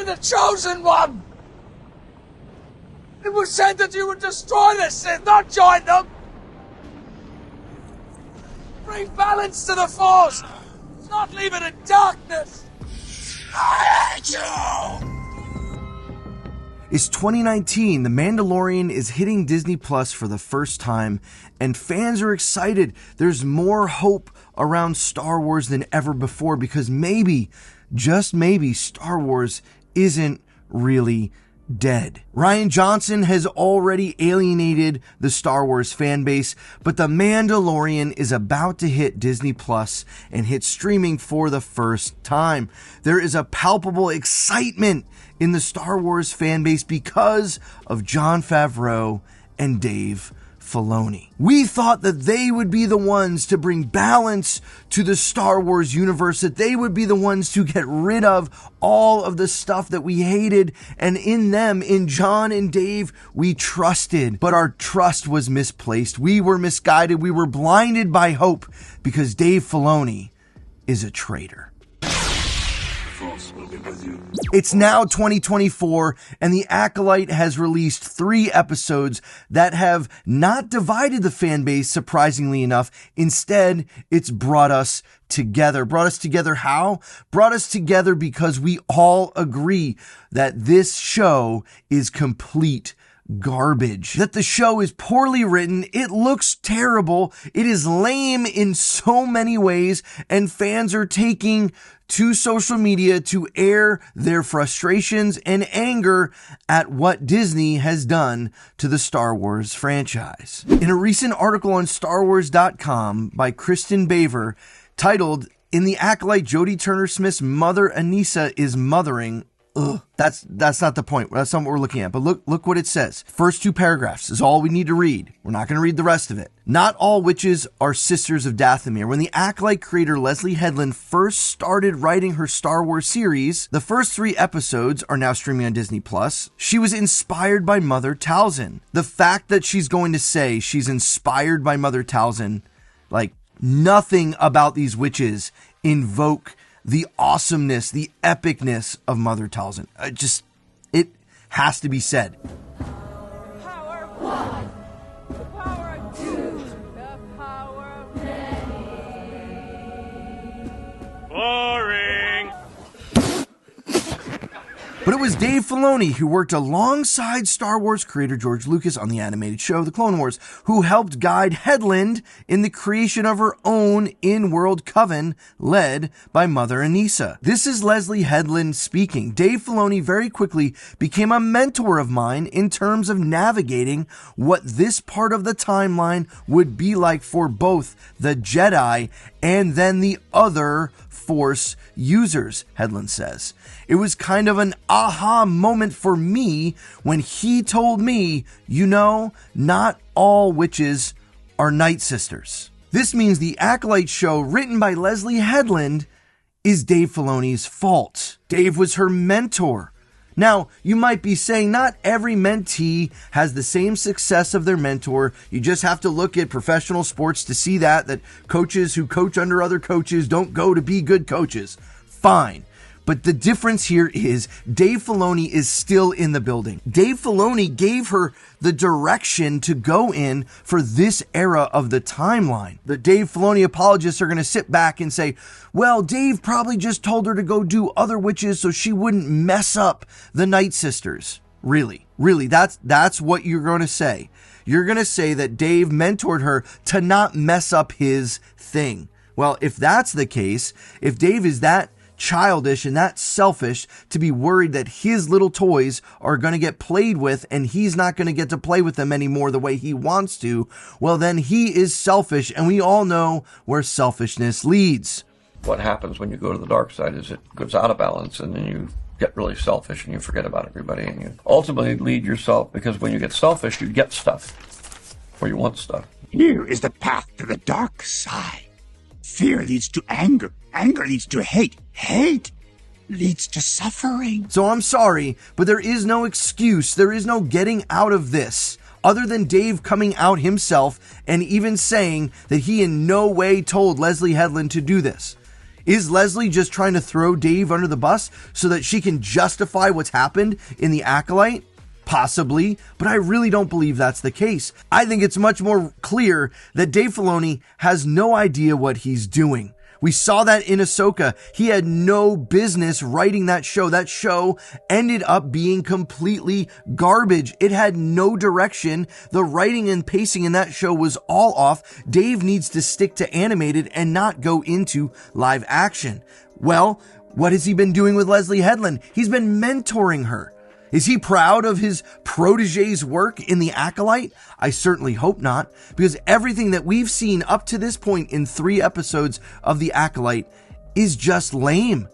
You're the chosen one! It was said that you would destroy this Sith, not join them! Bring balance to the Force! Not leave it in darkness! I hate you! It's 2019, The Mandalorian is hitting Disney Plus for the first time, and fans are excited. There's more hope around Star Wars than ever before because maybe, just maybe, Star Wars isn't really dead. Rian Johnson has already alienated the Star Wars fan base, but The Mandalorian is about to hit Disney Plus and hit streaming for the first time. There is a palpable excitement in the Star Wars fan base because of Jon Favreau and Dave Filoni. We thought that they would be the ones to bring balance to the Star Wars universe, that they would be the ones to get rid of all of the stuff that we hated, and in them, in Jon and Dave, we trusted. But our trust was misplaced. We were misguided. We were blinded by hope because Dave Filoni is a traitor. It's now 2024, and the Acolyte has released 3 episodes that have not divided the fan base, surprisingly enough. Instead, it's brought us together. Brought us together how? Brought us together because we all agree that this show is complete garbage. That the show is poorly written, it looks terrible, it is lame in so many ways, and fans are taking to social media to air their frustrations and anger at what Disney has done to the Star Wars franchise. In a recent article on StarWars.com by Kristen Baver titled, "In the Acolyte, Jodie Turner-Smith's mother Anissa is mothering." That's not the point. That's not what we're looking at. But look what it says. First 2 paragraphs is all we need to read. We're not going to read the rest of it. Not all witches are sisters of Dathomir. When the Acolyte creator Leslie Headland first started writing her Star Wars series, the first 3 episodes are now streaming on Disney Plus. She was inspired by Mother Talzin. The fact that she's going to say she's inspired by Mother Talzin, like nothing about these witches invoke the awesomeness, the epicness of Mother Talzin. It has to be said. Power of one, the power of two, the power of many. Boring. But it was Dave Filoni, who worked alongside Star Wars creator George Lucas on the animated show The Clone Wars, who helped guide Headland in the creation of her own in-world coven led by Mother Anissa. This is Leslie Headland speaking. Dave Filoni very quickly became a mentor of mine in terms of navigating what this part of the timeline would be like for both the Jedi and then the other Force users, Headland says. It was kind of an aha moment for me when he told me, you know, not all witches are Night Sisters. This means the Acolyte show, written by Leslie Headland, is Dave Filoni's fault. Dave was her mentor. Now, you might be saying not every mentee has the same success of their mentor. You just have to look at professional sports to see that coaches who coach under other coaches don't go to be good coaches. Fine. But the difference here is Dave Filoni is still in the building. Dave Filoni gave her the direction to go in for this era of the timeline. The Dave Filoni apologists are going to sit back and say, well, Dave probably just told her to go do other witches so she wouldn't mess up the Night Sisters. Really, that's what you're going to say. You're going to say that Dave mentored her to not mess up his thing. Well, if that's the case, if Dave is that childish and that selfish to be worried that his little toys are going to get played with and he's not going to get to play with them anymore the way he wants to, well, then he is selfish, and we all know where selfishness leads. What happens when you go to the dark side is it goes out of balance, and then you get really selfish and you forget about everybody, and you ultimately lead yourself, because when you get selfish, you get stuff, or you want stuff. Here is the path to the dark side. Fear leads to anger. Anger leads to hate. Hate leads to suffering. So I'm sorry, but there is no excuse. There is no getting out of this other than Dave coming out himself and even saying that he in no way told Leslie Headland to do this. Is Leslie just trying to throw Dave under the bus so that she can justify what's happened in the Acolyte? Possibly, but I really don't believe that's the case. I think it's much more clear that Dave Filoni has no idea what he's doing. We saw that in Ahsoka. He had no business writing that show. That show ended up being completely garbage. It had no direction. The writing and pacing in that show was all off. Dave needs to stick to animated and not go into live action. Well, what has he been doing with Leslie Headland? He's been mentoring her. Is he proud of his protege's work in the Acolyte? I certainly hope not, because everything that we've seen up to this point in 3 episodes of the Acolyte is just lame.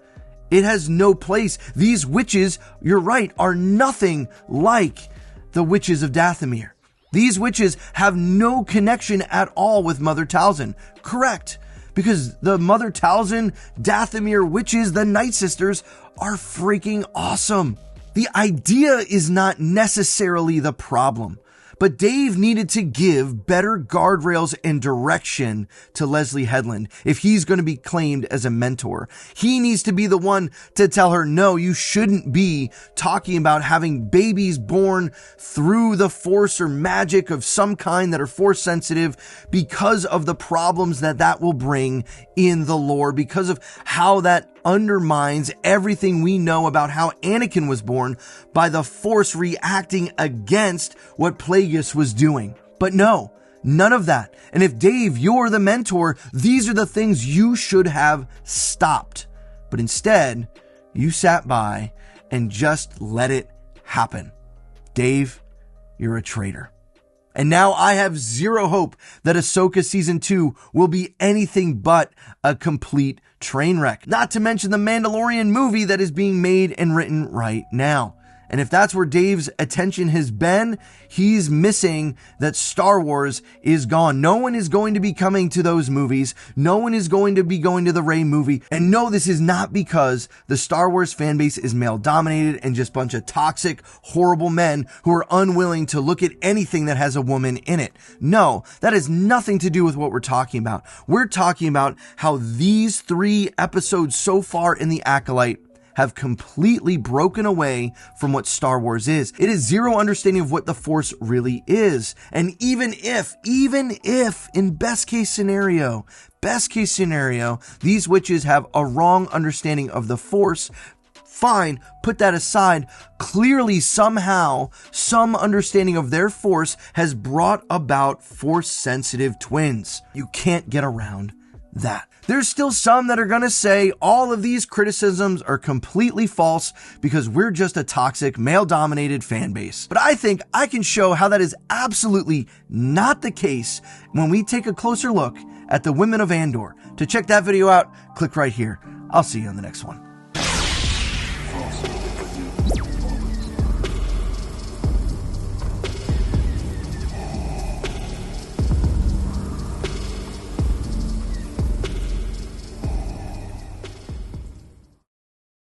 It has no place. These witches, you're right, are nothing like the witches of Dathomir. These witches have no connection at all with Mother Talzin. Correct. Because the Mother Talzin, Dathomir witches, the Night Sisters, are freaking awesome. The idea is not necessarily the problem, but Dave needed to give better guardrails and direction to Leslie Headland if he's going to be claimed as a mentor. He needs to be the one to tell her, no, you shouldn't be talking about having babies born through the force or magic of some kind that are force sensitive because of the problems that will bring in the lore, because of how that undermines everything we know about how Anakin was born by the Force reacting against what Plagueis was doing. But no, none of that. And if Dave, you're the mentor, these are the things you should have stopped. But instead, you sat by and just let it happen. Dave, you're a traitor. And now I have zero hope that Ahsoka Season 2 will be anything but a complete train wreck. Not to mention the Mandalorian movie that is being made and written right now. And if that's where Dave's attention has been, he's missing that Star Wars is gone. No one is going to be coming to those movies. No one is going to be going to the Rey movie. And no, this is not because the Star Wars fan base is male dominated and just a bunch of toxic, horrible men who are unwilling to look at anything that has a woman in it. No, that has nothing to do with what we're talking about. We're talking about how these 3 episodes so far in the Acolyte have completely broken away from what Star Wars is. It is zero understanding of what the Force really is. And even if in best case scenario, these witches have a wrong understanding of the Force, fine, put that aside. Clearly, somehow, some understanding of their Force has brought about Force-sensitive twins. You can't get around that. There's still some that are going to say all of these criticisms are completely false because we're just a toxic, male-dominated fan base. But I think I can show how that is absolutely not the case when we take a closer look at the women of Andor. To check that video out, click right here. I'll see you on the next one.